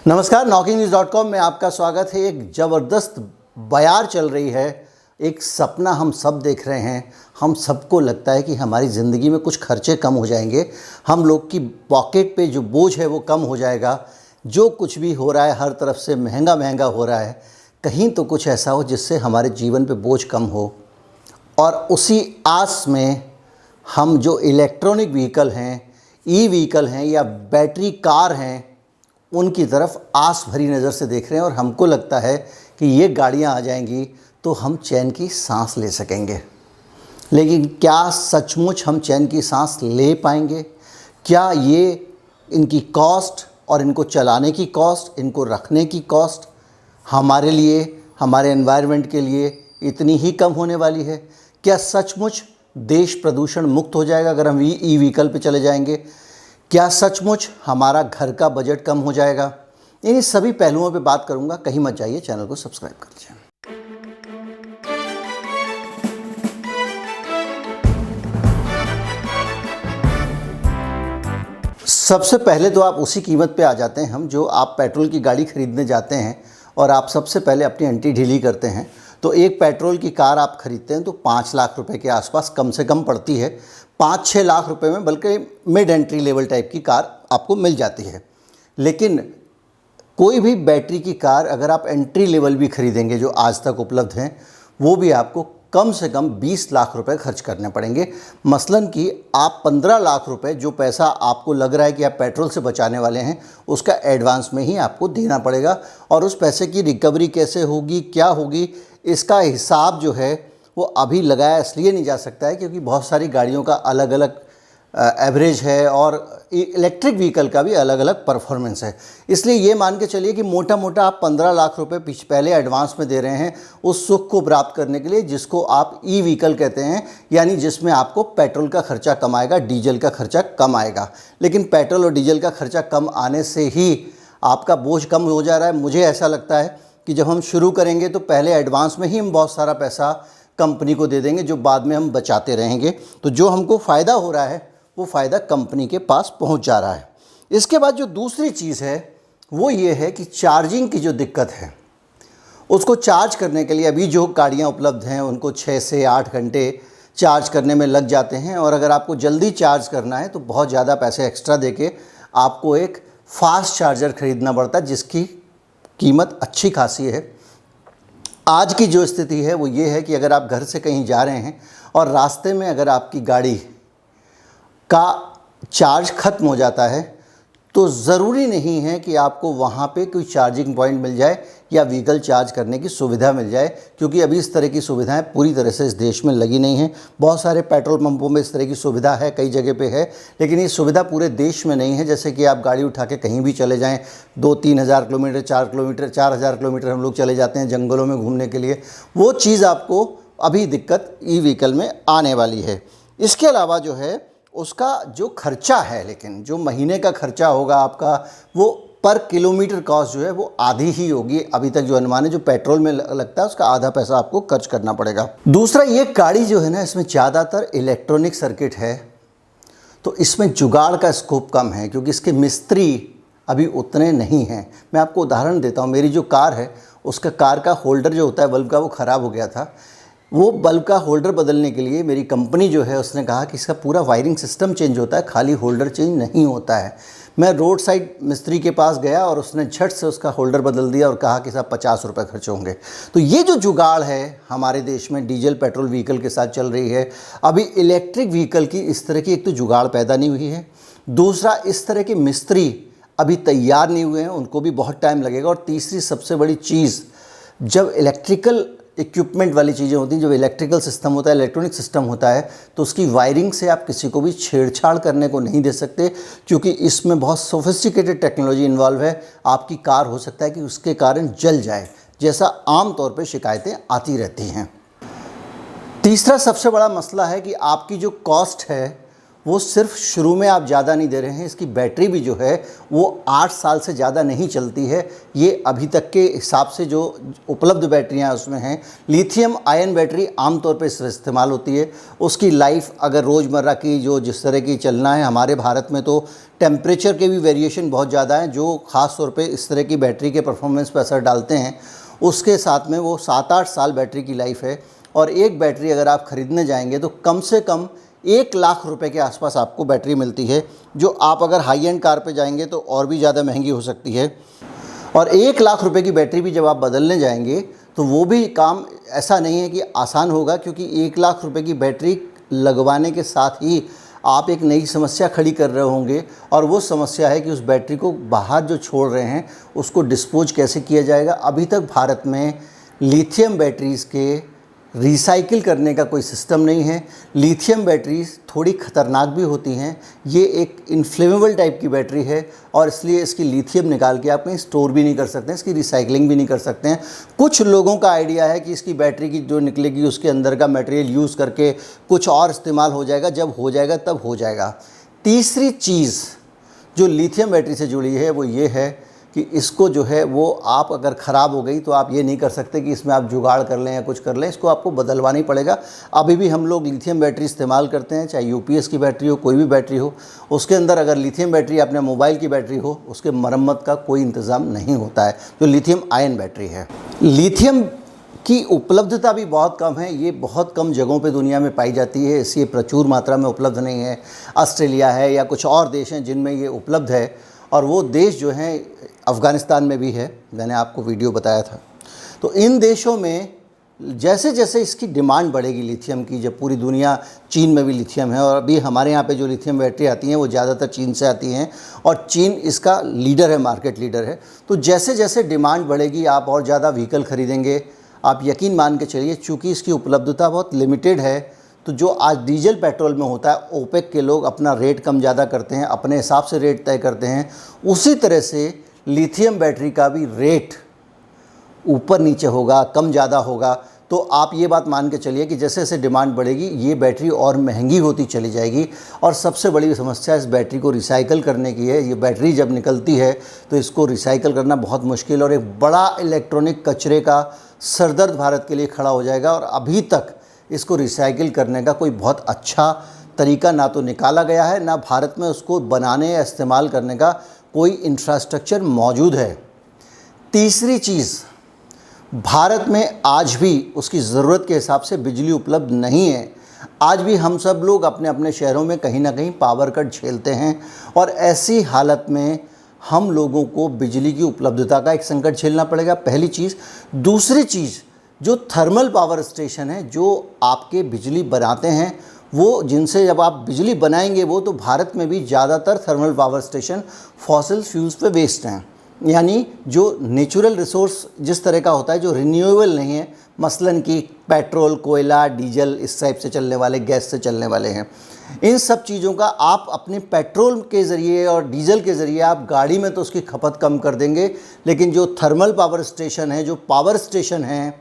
नमस्कार, NockingNews.com में आपका स्वागत है। एक ज़बरदस्त बयार चल रही है, एक सपना हम सब देख रहे हैं। हम सबको लगता है कि हमारी ज़िंदगी में कुछ खर्चे कम हो जाएंगे, हम लोग की पॉकेट पे जो बोझ है वो कम हो जाएगा। जो कुछ भी हो रहा है हर तरफ से महंगा महंगा हो रहा है, कहीं तो कुछ ऐसा हो जिससे हमारे जीवन पे बोझ कम हो। और उसी आस में हम जो इलेक्ट्रॉनिक व्हीकल हैं, ई व्हीकल हैं या बैटरी कार हैं, उनकी तरफ आस भरी नज़र से देख रहे हैं। और हमको लगता है कि ये गाड़ियाँ आ जाएंगी तो हम चैन की सांस ले सकेंगे। लेकिन क्या सचमुच हम चैन की सांस ले पाएंगे? क्या ये इनकी कॉस्ट और इनको चलाने की कॉस्ट, इनको रखने की कॉस्ट हमारे लिए, हमारे एनवायरनमेंट के लिए इतनी ही कम होने वाली है? क्या सचमुच देश प्रदूषण मुक्त हो जाएगा अगर हम ई व्हीकल पे चले जाएंगे? क्या सचमुच हमारा घर का बजट कम हो जाएगा? इन सभी पहलुओं पे बात करूंगा। कहीं मत जाइए, चैनल को सब्सक्राइब कर लीजिए। सबसे पहले तो आप उसी कीमत पे आ जाते हैं हम जो आप पेट्रोल की गाड़ी खरीदने जाते हैं और आप सबसे पहले अपनी एंट्री ढीली करते हैं। तो एक पेट्रोल की कार आप खरीदते हैं तो 5 लाख रुपए के आसपास कम से कम पड़ती है। 5-6 लाख रुपए में, बल्कि मिड एंट्री लेवल टाइप की कार आपको मिल जाती है। लेकिन कोई भी बैटरी की कार अगर आप एंट्री लेवल भी खरीदेंगे जो आज तक उपलब्ध हैं, वो भी आपको कम से कम 20 लाख रुपए खर्च करने पड़ेंगे। मसलन कि आप 15 लाख रुपए, जो पैसा आपको लग रहा है कि आप पेट्रोल से बचाने वाले हैं, उसका एडवांस में ही आपको देना पड़ेगा। और उस पैसे की रिकवरी कैसे होगी, क्या होगी, इसका हिसाब जो है वो अभी लगाया इसलिए नहीं जा सकता है क्योंकि बहुत सारी गाड़ियों का अलग अलग एवरेज है और इलेक्ट्रिक व्हीकल का भी अलग अलग परफॉर्मेंस है। इसलिए ये मान के चलिए कि मोटा मोटा आप 15 लाख रुपए पहले एडवांस में दे रहे हैं उस सुख को प्राप्त करने के लिए जिसको आप ई व्हीकल कहते हैं, यानी जिसमें आपको पेट्रोल का खर्चा कम आएगा, डीजल का खर्चा कम आएगा। लेकिन पेट्रोल और डीजल का खर्चा कम आने से ही आपका बोझ कम हो जा रहा है। मुझे ऐसा लगता है कि जब हम शुरू करेंगे तो पहले एडवांस में ही हम बहुत सारा पैसा कंपनी को दे देंगे जो बाद में हम बचाते रहेंगे। तो जो हमको फ़ायदा हो रहा है वो फ़ायदा कंपनी के पास पहुंच जा रहा है। इसके बाद जो दूसरी चीज़ है वो ये है कि चार्जिंग की जो दिक्कत है, उसको चार्ज करने के लिए अभी जो गाड़ियां उपलब्ध हैं उनको 6 से 8 घंटे चार्ज करने में लग जाते हैं। और अगर आपको जल्दी चार्ज करना है तो बहुत ज़्यादा पैसे एक्स्ट्रा देके आपको एक फास्ट चार्जर ख़रीदना पड़ता है जिसकी कीमत अच्छी खासी है। आज की जो स्थिति है वो ये है कि अगर आप घर से कहीं जा रहे हैं और रास्ते में अगर आपकी गाड़ी का चार्ज ख़त्म हो जाता है तो ज़रूरी नहीं है कि आपको वहाँ पे कोई चार्जिंग पॉइंट मिल जाए या व्हीकल चार्ज करने की सुविधा मिल जाए, क्योंकि अभी इस तरह की सुविधाएं पूरी तरह से इस देश में लगी नहीं हैं। बहुत सारे पेट्रोल पंपों में इस तरह की सुविधा है, कई जगह पे है, लेकिन ये सुविधा पूरे देश में नहीं है। जैसे कि आप गाड़ी उठा के कहीं भी चले जाएँ, 2-3 हज़ार किलोमीटर, 4 हज़ार किलोमीटर हम लोग चले जाते हैं जंगलों में घूमने के लिए, वो चीज़ आपको अभी दिक्कत ई व्हीकल में आने वाली है। इसके अलावा जो है उसका जो खर्चा है, लेकिन जो महीने का खर्चा होगा आपका, वो पर किलोमीटर कॉस्ट जो है वो आधी ही होगी। अभी तक जो अनुमान है, जो पेट्रोल में लगता है उसका आधा पैसा आपको खर्च करना पड़ेगा। दूसरा, ये गाड़ी जो है ना, इसमें ज़्यादातर इलेक्ट्रॉनिक सर्किट है तो इसमें जुगाड़ का स्कोप कम है क्योंकि इसके मिस्त्री अभी उतने नहीं हैं। मैं आपको उदाहरण देता हूँ। मेरी जो कार है उसका कार का होल्डर जो होता है बल्ब का, वो ख़राब हो गया था। वो बल्ब का होल्डर बदलने के लिए मेरी कंपनी जो है उसने कहा कि इसका पूरा वायरिंग सिस्टम चेंज होता है, खाली होल्डर चेंज नहीं होता है। मैं रोड साइड मिस्त्री के पास गया और उसने झट से उसका होल्डर बदल दिया और कहा कि साहब 50 रुपये खर्च होंगे। तो ये जो जुगाड़ है हमारे देश में डीजल पेट्रोल व्हीकल के साथ चल रही है, अभी इलेक्ट्रिक व्हीकल की इस तरह की एक तो जुगाड़ पैदा नहीं हुई है, दूसरा इस तरह के मिस्त्री अभी तैयार नहीं हुए हैं, उनको भी बहुत टाइम लगेगा। और तीसरी सबसे बड़ी चीज़, जब इलेक्ट्रिकल इक्विपमेंट वाली चीज़ें होती हैं, जब इलेक्ट्रिकल सिस्टम होता है, इलेक्ट्रॉनिक सिस्टम होता है, तो उसकी वायरिंग से आप किसी को भी छेड़छाड़ करने को नहीं दे सकते क्योंकि इसमें बहुत सोफिस्टिकेटेड टेक्नोलॉजी इन्वॉल्व है। आपकी कार हो सकता है कि उसके कारण जल जाए, जैसा आम तौर पे शिकायतें आती रहती हैं। तीसरा सबसे बड़ा मसला है कि आपकी जो कॉस्ट है वो सिर्फ शुरू में आप ज़्यादा नहीं दे रहे हैं, इसकी बैटरी भी जो है वो 8 साल से ज़्यादा नहीं चलती है। ये अभी तक के हिसाब से जो उपलब्ध बैटरियां उसमें हैं, लिथियम आयन बैटरी आमतौर पर इस इस्तेमाल होती है। उसकी लाइफ अगर रोज़मर्रा की जो जिस तरह की चलना है, हमारे भारत में तो टेम्परेचर के भी वेरिएशन बहुत ज़्यादा हैं जो ख़ास तौर पे इस तरह की बैटरी के परफॉर्मेंस पर असर डालते हैं। उसके साथ में वो 7-8 साल बैटरी की लाइफ है। और एक बैटरी अगर आप ख़रीदने जाएंगे तो कम से कम 1 लाख रुपए के आसपास आपको बैटरी मिलती है, जो आप अगर हाई एंड कार पे जाएंगे तो और भी ज़्यादा महंगी हो सकती है। और 1 लाख रुपए की बैटरी भी जब आप बदलने जाएंगे तो वो भी काम ऐसा नहीं है कि आसान होगा, क्योंकि 1 लाख रुपए की बैटरी लगवाने के साथ ही आप एक नई समस्या खड़ी कर रहे होंगे, और वो समस्या है कि उस बैटरी को बाहर जो छोड़ रहे हैं उसको डिस्पोज कैसे किया जाएगा। अभी तक भारत में लिथियम बैटरीज़ के रिसाइकिल करने का कोई सिस्टम नहीं है। लिथियम बैटरीज थोड़ी ख़तरनाक भी होती हैं। ये एक इन्फ्लेमेबल टाइप की बैटरी है और इसलिए इसकी लिथियम निकाल के आप कहीं स्टोर भी नहीं कर सकते हैं, इसकी रिसाइकलिंग भी नहीं कर सकते हैं। कुछ लोगों का आइडिया है कि इसकी बैटरी की जो निकलेगी उसके अंदर का मटेरियल यूज़ करके कुछ और इस्तेमाल हो जाएगा, जब हो जाएगा तब हो जाएगा। तीसरी चीज़ जो लिथियम बैटरी से जुड़ी है वो ये है कि इसको जो है वो आप अगर ख़राब हो गई तो आप ये नहीं कर सकते कि इसमें आप जुगाड़ कर लें या कुछ कर लें, इसको आपको बदलवाना ही पड़ेगा। अभी भी हम लोग लिथियम बैटरी इस्तेमाल करते हैं, चाहे यूपीएस की बैटरी हो, कोई भी बैटरी हो, उसके अंदर अगर लिथियम बैटरी अपने मोबाइल की बैटरी हो, उसके मरम्मत का कोई इंतज़ाम नहीं होता है, जो लिथियम आयन बैटरी है। लिथियम की उपलब्धता भी बहुत कम है, ये बहुत कम जगहों पे दुनिया में पाई जाती है, इसलिए प्रचुर मात्रा में उपलब्ध नहीं है। ऑस्ट्रेलिया है या कुछ और देश हैं जिनमें ये उपलब्ध है, और वो देश जो हैं अफ़गानिस्तान में भी है, मैंने आपको वीडियो बताया था। तो इन देशों में जैसे जैसे इसकी डिमांड बढ़ेगी लिथियम की, जब पूरी दुनिया, चीन में भी लिथियम है और अभी हमारे यहाँ पे जो लिथियम बैटरी आती हैं वो ज़्यादातर चीन से आती हैं और चीन इसका लीडर है, मार्केट लीडर है। तो जैसे जैसे डिमांड बढ़ेगी आप और ज़्यादा व्हीकल ख़रीदेंगे। आप यकीन मान के चलिए, चूँकि इसकी उपलब्धता बहुत लिमिटेड है, तो जो आज डीजल पेट्रोल में होता है, ओपेक के लोग अपना रेट कम ज़्यादा करते हैं, अपने हिसाब से रेट तय करते हैं, उसी तरह से लिथियम बैटरी का भी रेट ऊपर नीचे होगा, कम ज़्यादा होगा। तो आप ये बात मान के चलिए कि जैसे जैसे डिमांड बढ़ेगी ये बैटरी और महंगी होती चली जाएगी। और सबसे बड़ी समस्या इस बैटरी को रिसाइकल करने की है। ये बैटरी जब निकलती है तो इसको रिसाइकल करना बहुत मुश्किल और एक बड़ा इलेक्ट्रॉनिक कचरे का सरदर्द भारत के लिए खड़ा हो जाएगा। और अभी तक इसको रिसाइकिल करने का कोई बहुत अच्छा तरीका ना तो निकाला गया है, ना भारत में उसको बनाने या इस्तेमाल करने का कोई इंफ्रास्ट्रक्चर मौजूद है। तीसरी चीज़, भारत में आज भी उसकी ज़रूरत के हिसाब से बिजली उपलब्ध नहीं है। आज भी हम सब लोग अपने अपने शहरों में कहीं ना कहीं पावर कट झेलते हैं और ऐसी हालत में हम लोगों को बिजली की उपलब्धता का एक संकट झेलना पड़ेगा, पहली चीज़। दूसरी चीज़, जो थर्मल पावर स्टेशन है जो आपके बिजली बनाते हैं, वो जिनसे जब आप बिजली बनाएंगे वो, तो भारत में भी ज़्यादातर thermal power station fossil fuels पे बेस्ड हैं। यानी जो नेचुरल रिसोर्स जिस तरह का होता है जो रिन्यूएबल नहीं है, मसलन कि पेट्रोल, कोयला, डीजल, इस टाइप से चलने वाले, गैस से चलने वाले हैं, इन सब चीज़ों का आप अपने पेट्रोल के ज़रिए और डीजल के ज़रिए आप गाड़ी में तो उसकी खपत कम कर देंगे, लेकिन जो थर्मल पावर स्टेशन है, जो पावर स्टेशन हैं,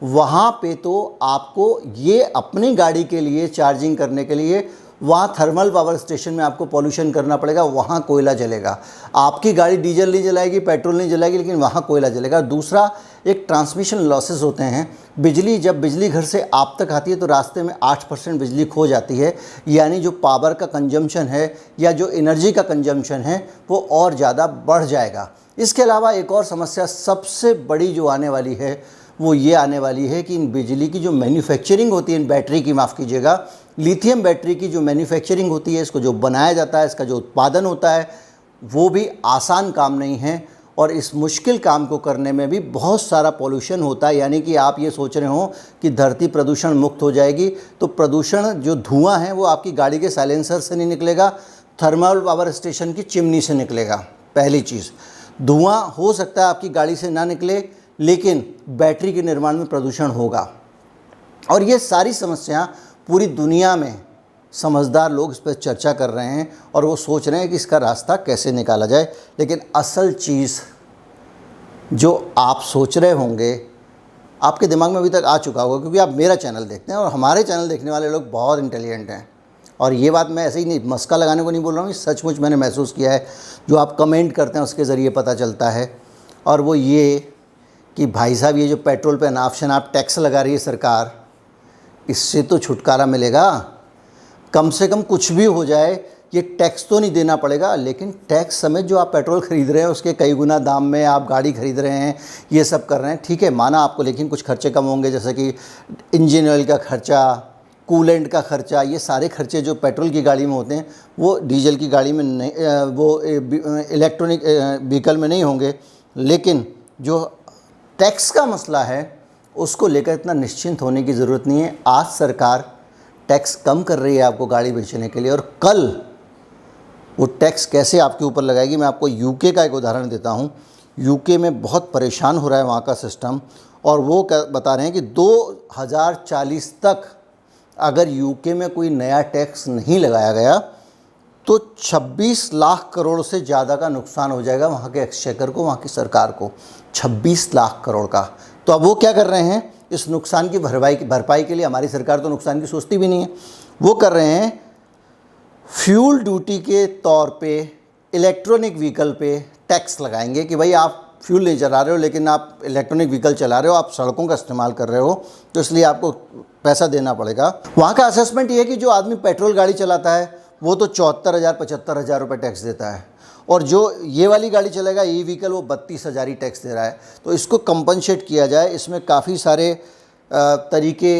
वहाँ पे तो आपको ये अपनी गाड़ी के लिए चार्जिंग करने के लिए वहाँ थर्मल पावर स्टेशन में आपको पॉल्यूशन करना पड़ेगा, वहाँ कोयला जलेगा। आपकी गाड़ी डीजल नहीं जलाएगी, पेट्रोल नहीं जलाएगी, लेकिन वहाँ कोयला जलेगा। दूसरा, एक ट्रांसमिशन लॉसेस होते हैं। बिजली जब बिजली घर से आप तक आती है तो रास्ते में 8% बिजली खो जाती है, यानी जो पावर का कंजम्पशन है या जो एनर्जी का कंजम्पशन है वो और ज़्यादा बढ़ जाएगा। इसके अलावा एक और समस्या सबसे बड़ी जो आने वाली है वो ये आने वाली है कि इन बिजली की जो मैन्युफैक्चरिंग होती है, इन बैटरी की, माफ़ कीजिएगा, लिथियम बैटरी की जो मैन्युफैक्चरिंग होती है, इसको जो बनाया जाता है, इसका जो उत्पादन होता है, वो भी आसान काम नहीं है। और इस मुश्किल काम को करने में भी बहुत सारा पॉल्यूशन होता है। यानी कि आप ये सोच रहे हो कि धरती प्रदूषण मुक्त हो जाएगी, तो प्रदूषण जो धुआं है वो आपकी गाड़ी के साइलेंसर से नहीं निकलेगा, थर्मल पावर स्टेशन की चिमनी से निकलेगा। पहली चीज़, धुआं हो सकता है आपकी गाड़ी से ना निकले, लेकिन बैटरी के निर्माण में प्रदूषण होगा। और ये सारी समस्या पूरी दुनिया में समझदार लोग इस पर चर्चा कर रहे हैं और वो सोच रहे हैं कि इसका रास्ता कैसे निकाला जाए। लेकिन असल चीज़ जो आप सोच रहे होंगे, आपके दिमाग में अभी तक आ चुका होगा, क्योंकि आप मेरा चैनल देखते हैं और हमारे चैनल देखने वाले लोग बहुत इंटेलिजेंट हैं। और ये बात मैं ऐसे ही नहीं मस्का लगाने को नहीं बोल रहा हूँ, ये सचमुच मैंने महसूस किया है। जो आप कमेंट करते हैं उसके ज़रिए पता चलता है। और वो ये कि भाई साहब ये जो पेट्रोल पे अनाप शनाप टैक्स लगा रही है सरकार, इससे तो छुटकारा मिलेगा। कम से कम कुछ भी हो जाए ये टैक्स तो नहीं देना पड़ेगा, लेकिन टैक्स समेत जो आप पेट्रोल ख़रीद रहे हैं उसके कई गुना दाम में आप गाड़ी ख़रीद रहे हैं, ये सब कर रहे हैं। ठीक है, माना आपको, लेकिन कुछ खर्चे कम होंगे, जैसे कि इंजन ऑयल का खर्चा, कूलेंट का खर्चा, ये सारे खर्चे जो पेट्रोल की गाड़ी में होते हैं वो डीजल की गाड़ी में नहीं, वो इलेक्ट्रॉनिक व्हीकल में नहीं होंगे। लेकिन जो टैक्स का मसला है उसको लेकर इतना निश्चिंत होने की ज़रूरत नहीं है। आज सरकार टैक्स कम कर रही है आपको गाड़ी बेचने के लिए, और कल वो टैक्स कैसे आपके ऊपर लगाएगी। मैं आपको यूके का एक उदाहरण देता हूँ। यूके में बहुत परेशान हो रहा है वहाँ का सिस्टम, और वो बता रहे हैं कि 2040 तक अगर यूके में कोई नया टैक्स नहीं लगाया गया तो 26 लाख करोड़ से ज़्यादा का नुकसान हो जाएगा वहाँ के एक्सचेकर को, वहाँ की सरकार को। 26 लाख करोड़ का। तो अब वो क्या कर रहे हैं, इस नुकसान की भरपाई के लिए, हमारी सरकार तो नुकसान की सोचती भी नहीं है, वो कर रहे हैं फ्यूल ड्यूटी के तौर पे इलेक्ट्रॉनिक व्हीकल पे टैक्स लगाएंगे कि भाई आप फ्यूल नहीं चला रहे हो लेकिन आप इलेक्ट्रॉनिक व्हीकल चला रहे हो, आप सड़कों का इस्तेमाल कर रहे हो, तो इसलिए आपको पैसा देना पड़ेगा। वहाँ का असेसमेंट ये है कि जो आदमी पेट्रोल गाड़ी चलाता है वो तो 74,000 75,000 रुपये टैक्स देता है, और जो ये वाली गाड़ी चलेगा ई व्हीकल वो 32,000 ही टैक्स दे रहा है। तो इसको कंपनसेट किया जाए। इसमें काफ़ी सारे तरीके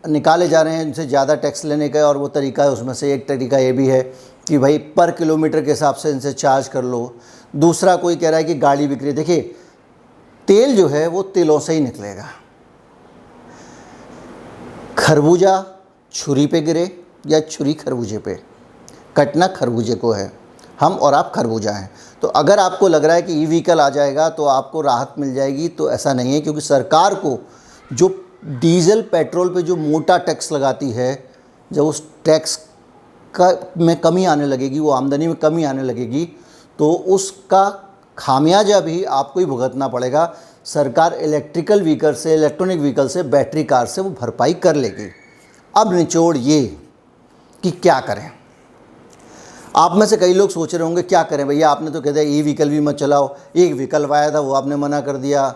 निकाले जा रहे हैं इनसे ज़्यादा टैक्स लेने का, और वो तरीका है, उसमें से एक तरीका ये भी है कि भाई पर किलोमीटर के हिसाब से इनसे चार्ज कर लो। दूसरा कोई कह रहा है कि गाड़ी बिक्री, देखिए तेल जो है वो तिलों से ही निकलेगा। खरबूजा छुरी पे गिरे या छुरी खरबूजे पे, कटना खरबूजे को है। हम और आप खरबूजा हैं। तो अगर आपको लग रहा है कि ई व्हीकल आ जाएगा तो आपको राहत मिल जाएगी, तो ऐसा नहीं है, क्योंकि सरकार को जो डीजल पेट्रोल पे जो मोटा टैक्स लगाती है, जब उस टैक्स का में कमी आने लगेगी, वो आमदनी में कमी आने लगेगी, तो उसका खामियाजा भी आपको ही भुगतना पड़ेगा। सरकार इलेक्ट्रिकल व्हीकल से, इलेक्ट्रॉनिक व्हीकल से, बैटरी कार से वो भरपाई कर लेगी। अब निचोड़ ये कि क्या करें। आप में से कई लोग सोच रहे होंगे क्या करें भैया, आपने तो कह दिया ई व्हीकल भी मत चलाओ, एक विकल्प आया था वो आपने मना कर दिया,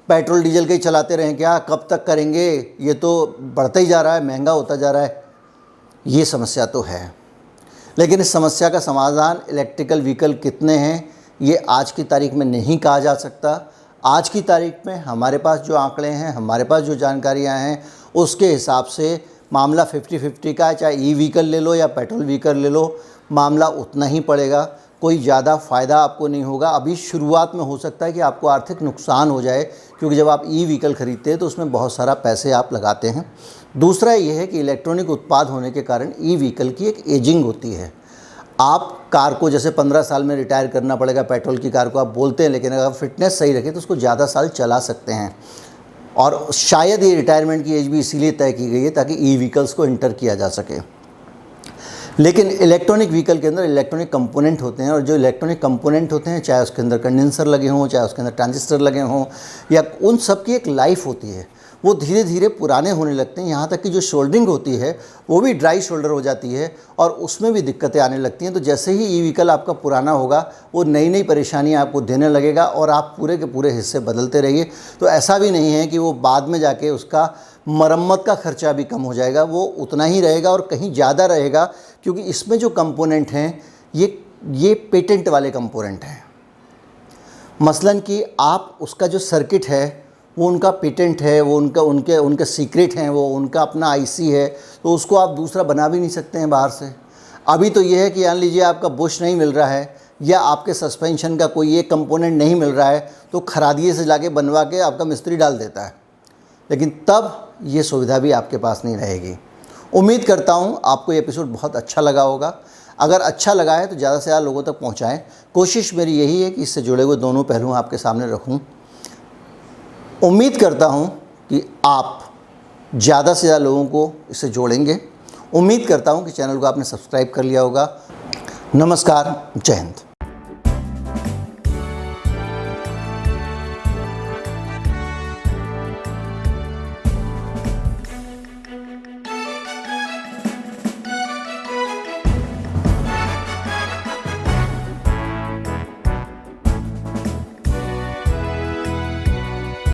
पेट्रोल डीजल के ही चलाते रहें क्या, कब तक करेंगे, ये तो बढ़ता ही जा रहा है, महंगा होता जा रहा है। ये समस्या तो है, लेकिन इस समस्या का समाधान इलेक्ट्रिकल व्हीकल कितने हैं ये आज की तारीख में नहीं कहा जा सकता। आज की तारीख में हमारे पास जो आंकड़े हैं, हमारे पास जो जानकारियाँ हैं, उसके हिसाब से मामला 50-50 का है। चाहे ई व्हीकल ले लो या पेट्रोल व्हीकल ले लो, मामला उतना ही पड़ेगा, कोई ज़्यादा फ़ायदा आपको नहीं होगा। अभी शुरुआत में हो सकता है कि आपको आर्थिक नुकसान हो जाए, क्योंकि जब आप ई व्हीकल ख़रीदते हैं तो उसमें बहुत सारा पैसे आप लगाते हैं। दूसरा ये है कि इलेक्ट्रॉनिक उत्पाद होने के कारण ई व्हीकल की एक एजिंग होती है। आप कार को जैसे 15 साल में रिटायर करना पड़ेगा, पेट्रोल की कार को आप बोलते हैं, लेकिन अगर फिटनेस सही रखें तो उसको ज़्यादा साल चला सकते हैं। और शायद ये रिटायरमेंट की एज भी इसीलिए तय की गई है ताकि ई व्हीकल्स को इंटर किया जा सके। लेकिन इलेक्ट्रॉनिक व्हीकल के अंदर इलेक्ट्रॉनिक कंपोनेंट होते हैं, और जो इलेक्ट्रॉनिक कंपोनेंट होते हैं, चाहे उसके अंदर कंडेंसर लगे हों, चाहे उसके अंदर ट्रांजिस्टर लगे हों, या उन सब की एक लाइफ होती है। वो धीरे धीरे पुराने होने लगते हैं, यहाँ तक कि जो शोल्डरिंग होती है वो भी ड्राई शोल्डर हो जाती है, और उसमें भी दिक्कतें आने लगती हैं। तो जैसे ही ई व्हीकल आपका पुराना होगा, वो नई नई परेशानियाँ आपको देने लगेगा, और आप पूरे के पूरे हिस्से बदलते रहिए। तो ऐसा भी नहीं है कि वो बाद में जाके उसका मरम्मत का खर्चा भी कम हो जाएगा, वो उतना ही रहेगा और कहीं ज़्यादा रहेगा, क्योंकि इसमें जो कंपोनेंट हैं ये पेटेंट वाले कंपोनेंट हैं। मसलन कि आप उसका जो सर्किट है वो उनका पेटेंट है, वो उनके सीक्रेट हैं, वो उनका अपना आईसी है, तो उसको आप दूसरा बना भी नहीं सकते हैं बाहर से। अभी तो ये है कि मान लीजिए आपका बुश नहीं मिल रहा है, या आपके सस्पेंशन का कोई एक कंपोनेंट नहीं मिल रहा है, तो खरादिए से जाके बनवा के आपका मिस्त्री डाल देता है, लेकिन तब ये सुविधा भी आपके पास नहीं रहेगी। उम्मीद करता हूँ आपको ये एपिसोड बहुत अच्छा लगा होगा। अगर अच्छा लगा है तो ज़्यादा से ज़्यादा लोगों तक पहुँचाएँ। कोशिश मेरी यही है कि इससे जुड़े हुए दोनों पहलू आपके सामने रखूँ। उम्मीद करता हूँ कि आप ज़्यादा से ज़्यादा लोगों को इससे जोड़ेंगे। उम्मीद करता हूँ कि चैनल को आपने सब्सक्राइब कर लिया होगा। नमस्कार, जय हिंद।